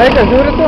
Laikas žiūri tu?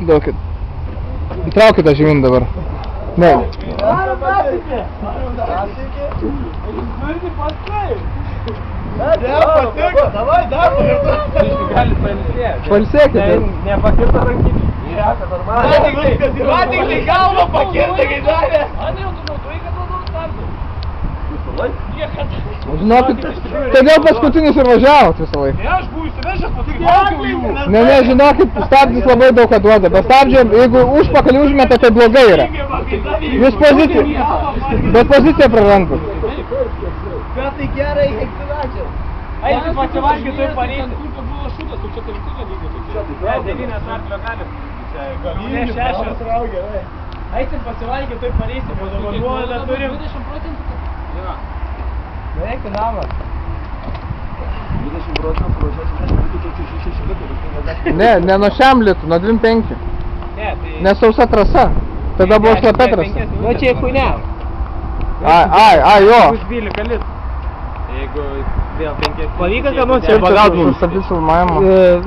Duokit. Įtraukit tą žemyn dabar. Ne. Pailsėkit. Nepakirta rankinį. Man tik tai galvą pakirta, kai darė. Man jau tu naudoji, kad naudoji startų. Visą laiką? Žinokit, todėl paskutinis ir važiavot visą laiką. Ne, aš buvau įsivežęs, paskui laukiau jų. Ne, žinokit, stabdis labai daug ką duoda. Be stabdžio, jeigu užpakalį užmeta, tai blogai yra. Jūs poziciją prarandat. Bet tai gerai, ekstinačias. Eisi pasivalgyti, tu pareisi. Kur buvo šūtas, tu čia tai visą lygį. Ne, 9 arklio galim. Ne, 6. Eisim pasivalgyti, tu pareisi. Padovanuodą turim. 20%. Jo. Beveik finalą. 20% ruošiasi. Ne nuo šiam litų, nuo 25. Ne, tai... Nesausa trasa. Tada buvo šlapia trasa. Nu čia kunia. Jo. Bus 12 litų. Jeigu vėl 5... Pavyko, kad nors čia pagaut mums. Sustabdys filmavimą.